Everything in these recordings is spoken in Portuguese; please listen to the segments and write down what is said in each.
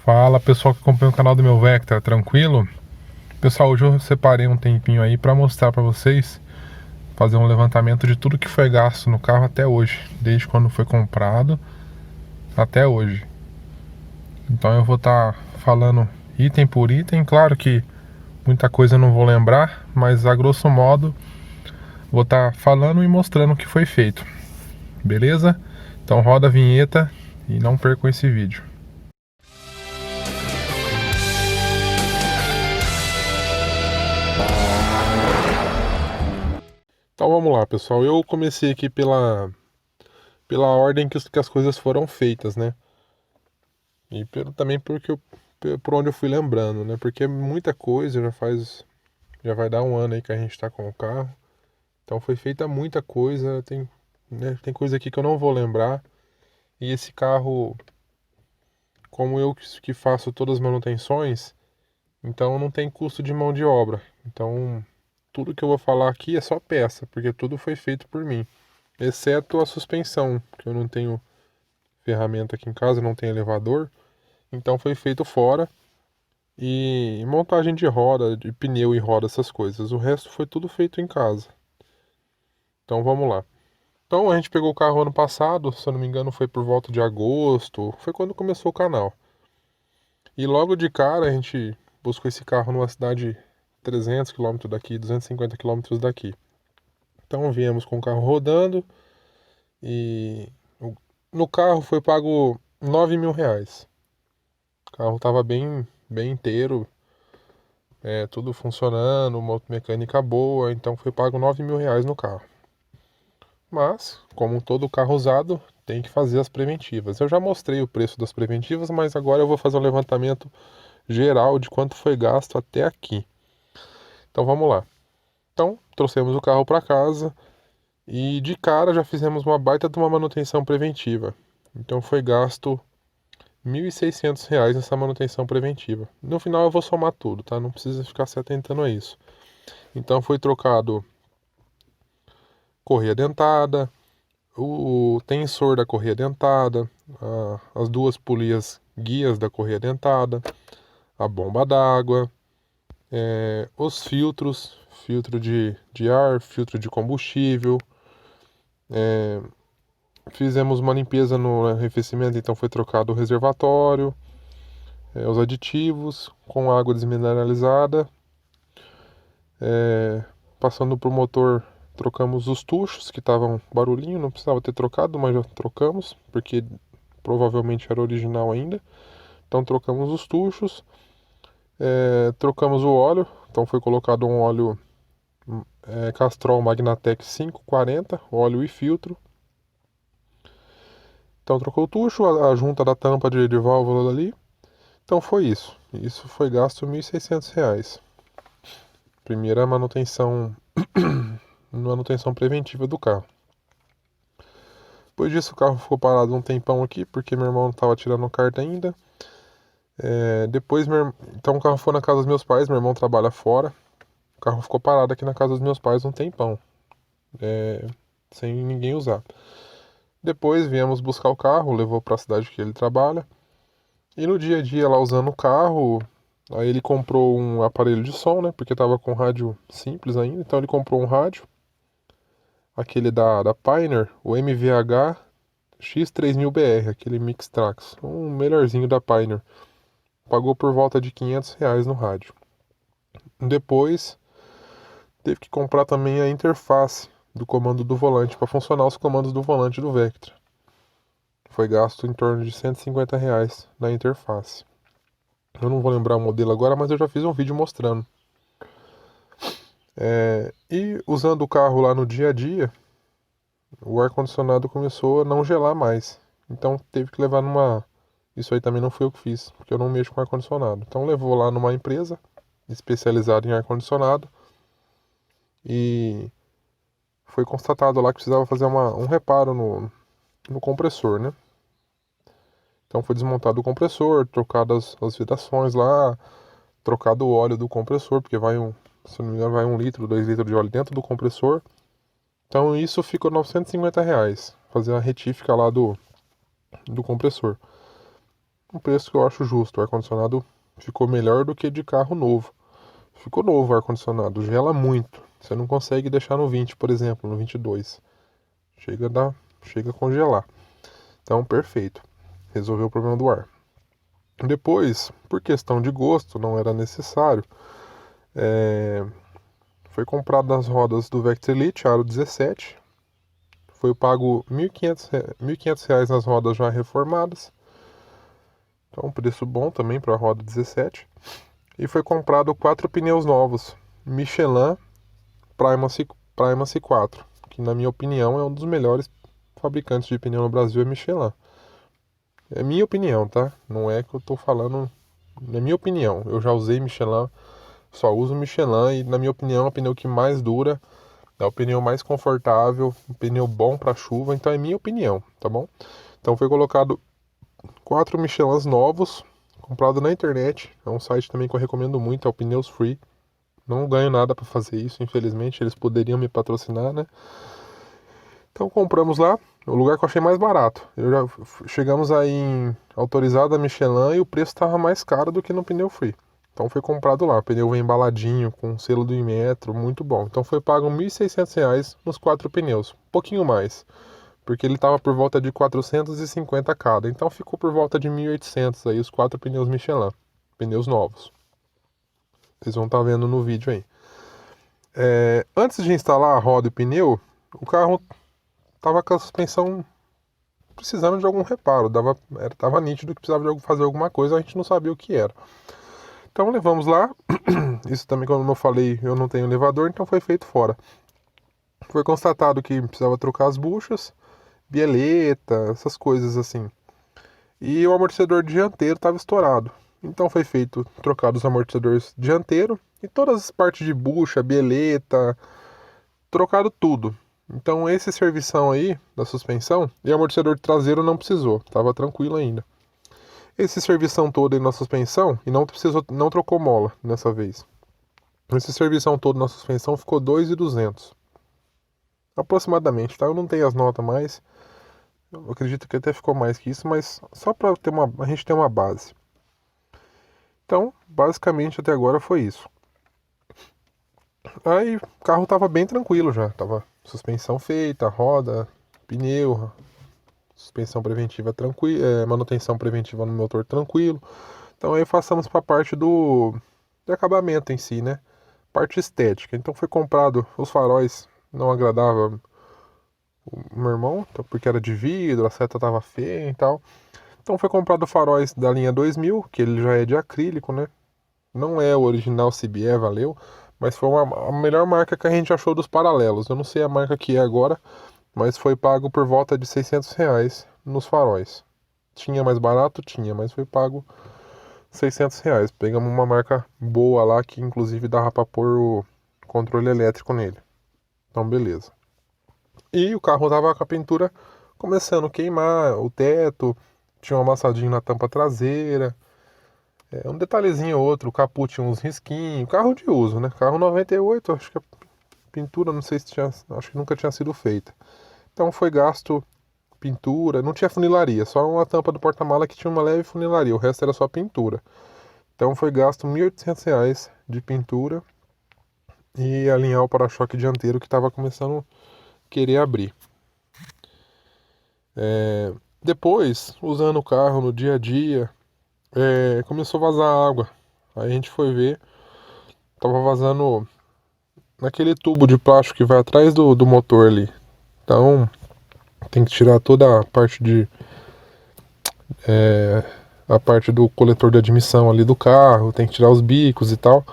Fala pessoal que acompanha o canal do meu Vectra, tranquilo? Pessoal, hoje eu separei um tempinho aí para mostrar para vocês, fazer um levantamento de tudo que foi gasto no carro até hoje, desde quando foi comprado até hoje. Então eu vou estar falando item por item, claro que muita coisa eu não vou lembrar, mas a grosso modo vou estar falando e mostrando o que foi feito, beleza? Então roda a vinheta e não percam esse vídeo. Então vamos lá, pessoal. Eu comecei aqui pela ordem que as coisas foram feitas, né? E também por onde eu fui lembrando, né? Porque muita coisa já vai dar um ano aí que a gente tá com o carro. Então foi feita muita coisa, tem coisa aqui que eu não vou lembrar. E esse carro, como eu que faço todas as manutenções, então não tem custo de mão de obra. Então tudo que eu vou falar aqui é só peça, porque tudo foi feito por mim. Exceto a suspensão, que eu não tenho ferramenta aqui em casa, não tenho elevador. Então foi feito fora. E montagem de roda, de pneu e roda, essas coisas. O resto foi tudo feito em casa. Então vamos lá. Então a gente pegou o carro ano passado, se eu não me engano foi por volta de agosto, foi quando começou o canal. E logo de cara a gente buscou esse carro numa cidade 300 km daqui, 250 km daqui. Então viemos com o carro rodando e no carro foi pago R$ 9.000. O carro estava bem inteiro, tudo funcionando, moto mecânica boa, então foi pago R$ 9.000 no carro. Mas, como todo carro usado, tem que fazer as preventivas. Eu já mostrei o preço das preventivas, mas agora eu vou fazer um levantamento geral de quanto foi gasto até aqui. Então vamos lá. Então, trouxemos o carro para casa e de cara já fizemos uma baita de uma manutenção preventiva. Então foi gasto R$ 1.600 nessa manutenção preventiva. No final eu vou somar tudo, tá? Não precisa ficar se atentando a isso. Então foi trocado correia dentada, o tensor da correia dentada, as duas polias guias da correia dentada, a bomba d'água, os filtros, filtro de ar, filtro de combustível. Fizemos uma limpeza no arrefecimento, então foi trocado o reservatório, os aditivos com água desmineralizada. Passando para o motor, trocamos os tuchos que estavam barulhinho, não precisava ter trocado, mas já trocamos, porque provavelmente era original ainda. Então trocamos os tuchos, trocamos o óleo, então foi colocado um óleo Castrol Magnatec 540, óleo e filtro. Então trocou o tucho, a junta da tampa de válvula ali. Então foi isso. Isso foi gasto R$ 1.600. Primeira manutenção preventiva do carro. Depois disso o carro ficou parado um tempão aqui, porque meu irmão não estava tirando carta ainda. Então o carro foi na casa dos meus pais, meu irmão trabalha fora. O carro ficou parado aqui na casa dos meus pais um tempão, sem ninguém usar. Depois viemos buscar o carro, levou para a cidade que ele trabalha. E no dia a dia lá usando o carro, aí ele comprou um aparelho de som, né? Porque tava com rádio simples ainda, então ele comprou um rádio, aquele da Pioneer, o MVH X3000BR, aquele Mix Trax, um melhorzinho da Pioneer. Pagou por volta de R$ 500 no rádio. Depois teve que comprar também a interface do comando do volante para funcionar os comandos do volante do Vectra. Foi gasto em torno de R$ 150 na interface. Eu não vou lembrar o modelo agora, mas eu já fiz um vídeo mostrando. E usando o carro lá no dia a dia, o ar-condicionado começou a não gelar mais. Então teve que levar numa. Isso aí também não fui eu que fiz, porque eu não mexo com ar-condicionado. Então levou lá numa empresa especializada em ar-condicionado e foi constatado lá que precisava fazer um reparo no compressor, né? Então foi desmontado o compressor, trocado as vedações lá, trocado o óleo do compressor, porque se não me engano, vai 1 litro, 2 litros de óleo dentro do compressor. Então isso ficou R$ 950, fazer a retífica lá do compressor. um preço que eu acho justo. O ar-condicionado ficou melhor do que de carro novo. Ficou novo o ar-condicionado, gela muito. Você não consegue deixar no 20, por exemplo, no 22. Chega a congelar. Então, perfeito. Resolveu o problema do ar. Depois, por questão de gosto, não era necessário. Foi comprado as rodas do Vectra Elite, aro 17. Foi pago R$ 1.500 nas rodas já reformadas. Então, um preço bom também para a roda 17. E foi comprado 4 pneus novos. Michelin Primacy 4, que na minha opinião é um dos melhores fabricantes de pneu no Brasil, é Michelin. É minha opinião, tá? Não é que eu tô falando, é minha opinião. Eu já usei Michelin, só uso Michelin e na minha opinião é o pneu que mais dura, é o pneu mais confortável, um pneu bom para chuva, então é minha opinião, tá bom? Então foi colocado 4 Michelins novos, comprado na internet. É um site também que eu recomendo muito, é o Pneus Free. Não ganho nada para fazer isso, infelizmente. Eles poderiam me patrocinar, né? Então compramos lá, o lugar que eu achei mais barato. Chegamos aí em autorizada Michelin e o preço estava mais caro do que no Pneu Free. Então foi comprado lá. O pneu vem embaladinho, com selo do Inmetro, muito bom. Então foi pago R$ 1.600 nos 4 pneus, um pouquinho mais. Porque ele estava por volta de 450 cada. Então ficou por volta de 1.800 aí os 4 pneus Michelin. Pneus novos. Vocês vão estar vendo no vídeo aí. Antes de instalar a roda e o pneu, o carro estava com a suspensão precisando de algum reparo. Tava nítido que precisava fazer alguma coisa, a gente não sabia o que era. Então levamos lá. Isso também, como eu falei, eu não tenho elevador, então foi feito fora. Foi constatado que precisava trocar as buchas, bieleta, essas coisas assim. E o amortecedor dianteiro estava estourado. Então foi feito, trocado os amortecedores dianteiro e todas as partes de bucha, bieleta, trocado tudo. Então esse servição aí da suspensão e amortecedor traseiro não precisou, estava tranquilo ainda. Esse servição todo aí na suspensão e não trocou mola nessa vez. Esse servição todo na suspensão ficou 2.200 aproximadamente, tá? Eu não tenho as notas mais. Eu acredito que até ficou mais que isso, mas só para a gente ter uma base. Então, basicamente até agora foi isso. Aí o carro tava bem tranquilo já, tava suspensão feita, roda, pneu, suspensão preventiva tranquila, manutenção preventiva no motor tranquilo. Então aí passamos para a parte de acabamento em si, né? Parte estética. Então foi comprado os faróis, não agradava o meu irmão, porque era de vidro, a seta tava feia e tal. Então foi comprado faróis da linha 2000, que ele já é de acrílico, né? Não é o original CBE, valeu, mas foi a melhor marca que a gente achou dos paralelos. Eu não sei a marca que é agora, mas foi pago por volta de R$ 600 nos faróis. Tinha mais barato? Tinha, mas foi pago R$ 600. Pegamos uma marca boa lá, que inclusive dava para pôr o controle elétrico nele. Então, beleza. E o carro tava com a pintura começando a queimar, o teto, tinha um amassadinho na tampa traseira. Um detalhezinho ou outro, o capô tinha uns risquinhos, carro de uso, né? Carro 98, acho que a pintura, não sei se tinha, acho que nunca tinha sido feita. Então foi gasto pintura, não tinha funilaria, só uma tampa do porta-mala que tinha uma leve funilaria, o resto era só pintura. Então foi gasto R$ 1.800 de pintura e alinhar o para-choque dianteiro que estava começando a querer abrir. Depois, usando o carro no dia a dia, começou a vazar água. Aí a gente foi ver, tava vazando naquele tubo de plástico que vai atrás do motor ali. Então tem que tirar toda a parte do coletor de admissão ali do carro, tem que tirar os bicos e tal.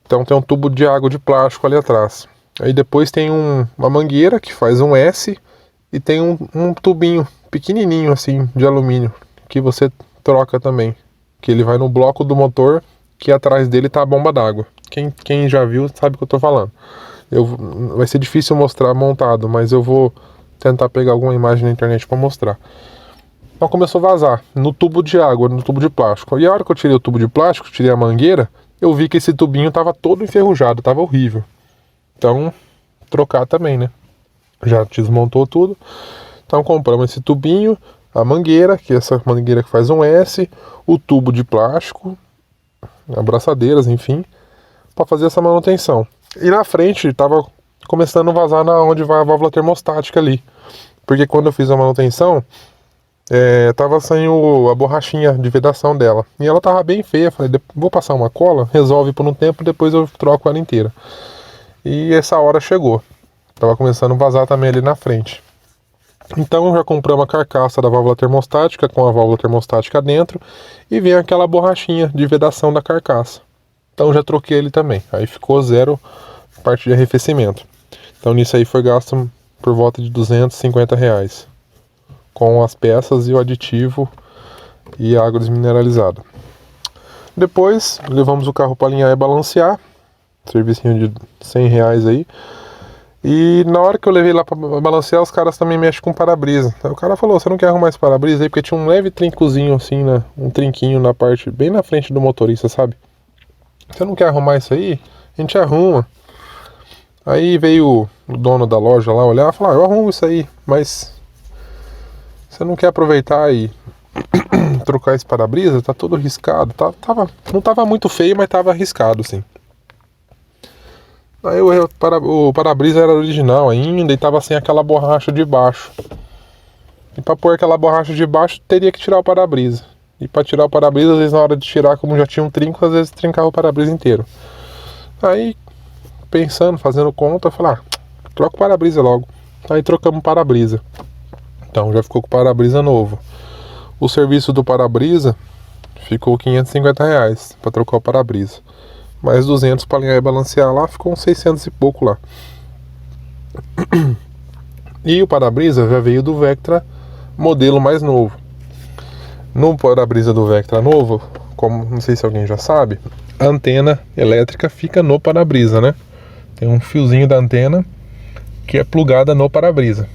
Então tem um tubo de água de plástico ali atrás. Aí depois tem uma mangueira que faz um S e tem um tubinho pequenininho assim de alumínio que você troca também, que ele vai no bloco do motor, que atrás dele tá a bomba d'água. Quem já viu sabe o que eu tô falando. Vai ser difícil mostrar montado, mas eu vou tentar pegar alguma imagem na internet para mostrar. Então começou a vazar no tubo de água, no tubo de plástico. E a hora que eu tirei o tubo de plástico, tirei a mangueira, eu vi que esse tubinho tava todo enferrujado, tava horrível. Então, trocar também, né? Já desmontou tudo. Então compramos esse tubinho, a mangueira, que é essa mangueira que faz um S, o tubo de plástico, abraçadeiras, enfim, para fazer essa manutenção. E na frente estava começando a vazar na onde vai a válvula termostática ali, porque quando eu fiz a manutenção, tava saindo a borrachinha de vedação dela, e ela tava bem feia. Falei, vou passar uma cola, resolve por um tempo, depois eu troco ela inteira. E essa hora chegou, tava começando a vazar também ali na frente. Então eu já comprei uma carcaça da válvula termostática com a válvula termostática dentro e vem aquela borrachinha de vedação da carcaça. Então já troquei ele também. Aí ficou zero parte de arrefecimento. Então nisso aí foi gasto por volta de R$ 250 com as peças e o aditivo e a água desmineralizada. Depois levamos o carro para alinhar e balancear, servicinho de R$ 100 aí. E na hora que eu levei lá pra balancear, os caras também mexem com para-brisa. Aí o cara falou, você não quer arrumar esse para-brisa aí? Porque tinha um leve trincozinho assim, né? Um trinquinho na parte, bem na frente do motorista, sabe? Você não quer arrumar isso aí? A gente arruma. Aí veio o dono da loja lá olhar e falar, eu arrumo isso aí, mas você não quer aproveitar e trocar esse para-brisa? Tá todo riscado. Não tava muito feio, mas tava arriscado, assim. Aí o para-brisa era original ainda e tava sem aquela borracha de baixo. E para pôr aquela borracha de baixo, teria que tirar o para-brisa. E para tirar o para-brisa, às vezes na hora de tirar, como já tinha um trinco, às vezes trincava o para-brisa inteiro. Aí, pensando, fazendo conta, eu falei, troca o para-brisa logo. Aí trocamos o para-brisa. Então já ficou com o para-brisa novo. O serviço do para-brisa ficou R$ 550 para trocar o para-brisa. Mais 200 para alinhar e balancear lá, ficou uns 600 e pouco lá. E o para-brisa já veio do Vectra modelo mais novo. No para-brisa do Vectra novo, como não sei se alguém já sabe, a antena elétrica fica no para-brisa, né? Tem um fiozinho da antena que é plugada no para-brisa.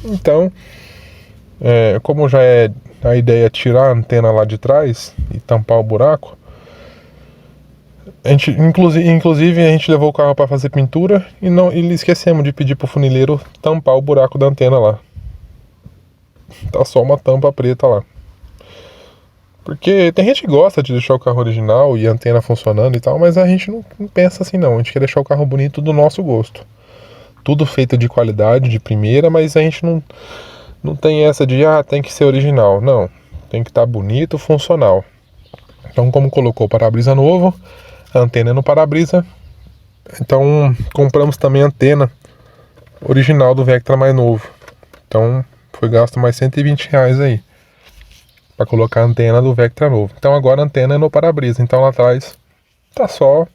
Então, como já é a ideia é tirar a antena lá de trás e tampar o buraco, inclusive a gente levou o carro para fazer pintura e esquecemos de pedir pro funileiro tampar o buraco da antena lá. Tá só uma tampa preta lá. Porque tem gente que gosta de deixar o carro original e a antena funcionando e tal, mas a gente não pensa assim não. A gente quer deixar o carro bonito do nosso gosto. Tudo feito de qualidade, de primeira, mas a gente não tem essa de tem que ser original. Não, tem que estar bonito, funcional. Então, como colocou o para-brisa novo, a antena é no para-brisa, então compramos também a antena original do Vectra mais novo. Então foi gasto mais R$ 120 aí para colocar a antena do Vectra novo. Então agora a antena é no para-brisa. Então lá atrás tá só.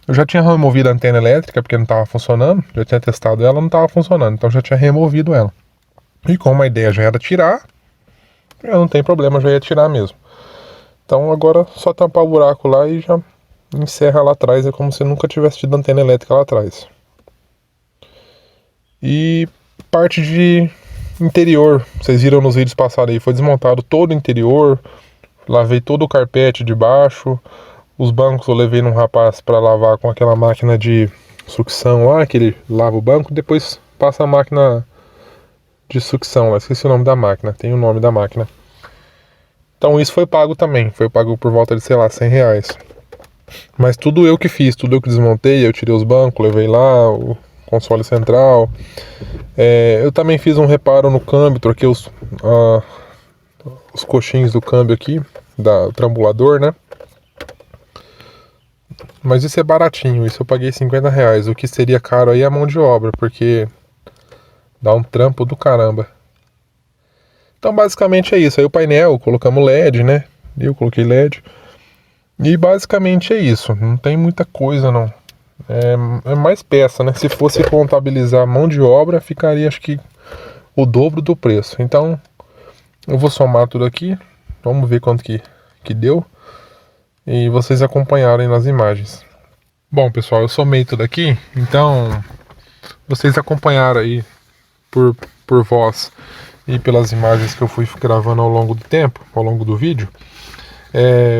Eu já tinha removido a antena elétrica porque não estava funcionando. Já tinha testado ela, não estava funcionando. Então já tinha removido ela. E como a ideia já era tirar, não tem problema, já ia tirar mesmo. Então agora só tampar o buraco lá e já encerra lá atrás, é como se nunca tivesse tido antena elétrica lá atrás. E parte de interior, vocês viram nos vídeos passados aí, foi desmontado todo o interior, lavei todo o carpete de baixo, os bancos eu levei num rapaz para lavar com aquela máquina de sucção lá, que ele lava o banco, depois passa a máquina de sucção lá, esqueci o nome da máquina, tem o nome da máquina. Então isso foi pago também, foi pago por volta de, sei lá, R$ 100. Mas tudo eu que fiz, tudo eu que desmontei, eu tirei os bancos, levei lá, o console central. Eu também fiz um reparo no câmbio, troquei os coxins do câmbio aqui, do trambulador, né? Mas isso é baratinho, isso eu paguei R$ 50. O que seria caro aí é a mão de obra, porque dá um trampo do caramba. Então basicamente é isso, aí o painel, colocamos LED, né? Eu coloquei LED. E basicamente é isso, não tem muita coisa não. É mais peça, né? Se fosse contabilizar mão de obra, ficaria acho que o dobro do preço. Então eu vou somar tudo aqui, vamos ver quanto que deu. E vocês acompanharem nas imagens. Bom pessoal, eu somei tudo aqui, então vocês acompanharam aí por voz e pelas imagens que eu fui gravando ao longo do tempo, ao longo do vídeo.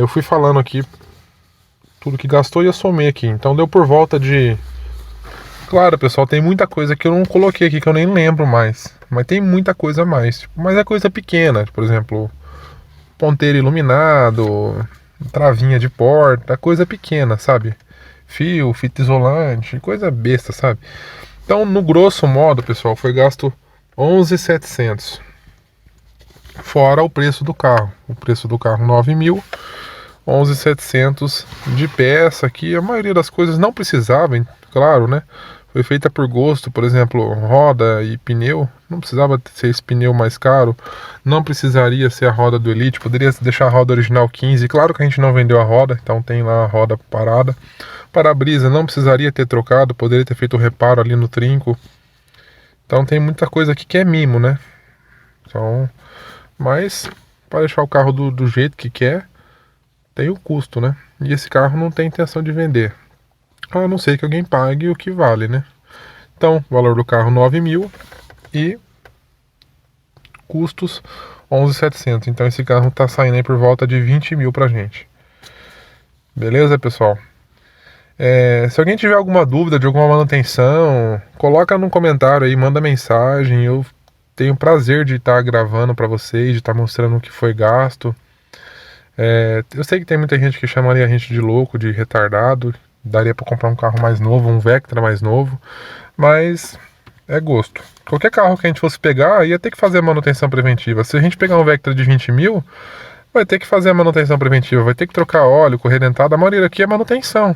Eu fui falando aqui tudo que gastou e eu somei aqui. Então deu por volta de Claro, pessoal, tem muita coisa que eu não coloquei aqui que eu nem lembro mais. Mas tem muita coisa a mais. Tipo, mas é coisa pequena, por exemplo, ponteiro iluminado, travinha de porta, coisa pequena, sabe? Fio, fita isolante, coisa besta, sabe? Então, no grosso modo, pessoal, foi gasto 11.700. Fora o preço do carro. O preço do carro 9.000, 11.700 de peça aqui. A maioria das coisas não precisava, claro, né? Foi feita por gosto, por exemplo, roda e pneu. Não precisava ser esse pneu mais caro. Não precisaria ser a roda do Elite. Poderia deixar a roda original 15. Claro que a gente não vendeu a roda, então tem lá a roda parada. Para-brisa não precisaria ter trocado. Poderia ter feito o reparo ali no trinco. Então tem muita coisa aqui que é mimo, né? Então, mas para deixar o carro do jeito que quer, tem o custo, né? E esse carro não tem intenção de vender. A não ser que alguém pague o que vale, né? Então, valor do carro 9.000 e custos 11.700. Então esse carro tá saindo aí por volta de 20.000 pra gente. Beleza, pessoal? Se alguém tiver alguma dúvida de alguma manutenção, coloca no comentário aí, manda mensagem. Eu tenho prazer de estar gravando para vocês, de estar mostrando o que foi gasto. Eu sei que tem muita gente que chamaria a gente de louco, de retardado. Daria para comprar um carro mais novo, um Vectra mais novo, mas é gosto. Qualquer carro que a gente fosse pegar, ia ter que fazer a manutenção preventiva. Se a gente pegar um Vectra de 20.000, vai ter que fazer a manutenção preventiva, vai ter que trocar óleo, correia dentada. A maioria aqui é manutenção.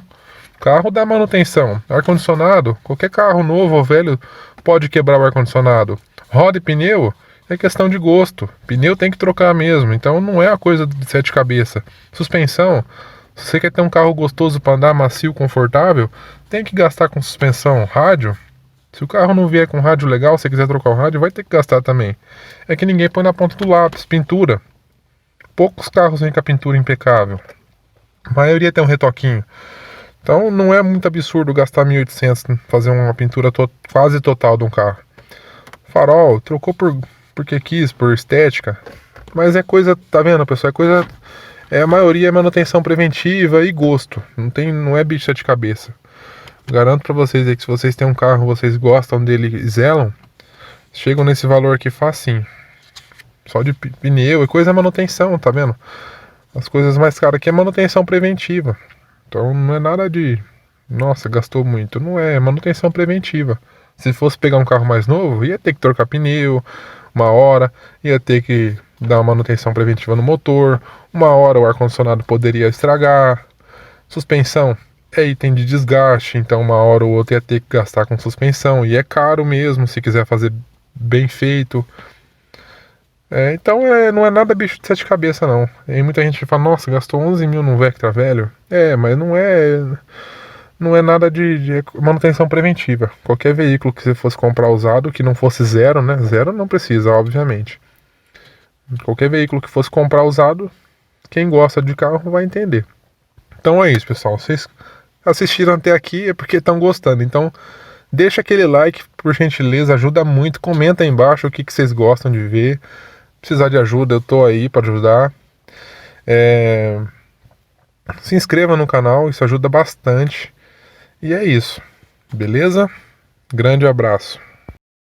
Carro dá manutenção. Ar-condicionado, qualquer carro novo ou velho pode quebrar o ar-condicionado. Roda e pneu é questão de gosto. Pneu tem que trocar mesmo, então não é a coisa de sete cabeças. Suspensão, se você quer ter um carro gostoso para andar macio, confortável, tem que gastar com suspensão. Rádio, se o carro não vier com rádio legal, se você quiser trocar o rádio, vai ter que gastar também. É que ninguém põe na ponta do lápis. Pintura, poucos carros vêm com a pintura impecável. A maioria tem um retoquinho. Então não é muito absurdo gastar 1.800 fazer uma pintura quase total de um carro. Farol, trocou porque quis, por estética. Mas é coisa, tá vendo, pessoal? É coisa. A maioria é manutenção preventiva e gosto. Não é bicho de cabeça. Garanto pra vocês aí que se vocês têm um carro, vocês gostam dele e zelam, chegam nesse valor aqui facinho. Só de pneu e coisa é manutenção, tá vendo? As coisas mais caras aqui é manutenção preventiva. Então não é nada de, nossa, gastou muito. Não é manutenção preventiva. Se fosse pegar um carro mais novo, ia ter que trocar pneu, uma hora, ia ter que dar uma manutenção preventiva no motor, uma hora o ar-condicionado poderia estragar. Suspensão é item de desgaste, então uma hora ou outra ia ter que gastar com suspensão, e é caro mesmo se quiser fazer bem feito. Então não é nada bicho de sete cabeças não. E muita gente fala, nossa, gastou 11.000 num Vectra velho. Mas não é nada de manutenção preventiva. Qualquer veículo que você fosse comprar usado, que não fosse zero, né? Zero não precisa, obviamente. Qualquer veículo que fosse comprar usado, quem gosta de carro vai entender. Então é isso, pessoal. Vocês assistiram até aqui é porque estão gostando. Então deixa aquele like, por gentileza, ajuda muito. Comenta aí embaixo o que vocês gostam de ver. Precisar de ajuda, eu tô aí para ajudar. Se inscreva no canal, isso ajuda bastante. E é isso, beleza? Grande abraço.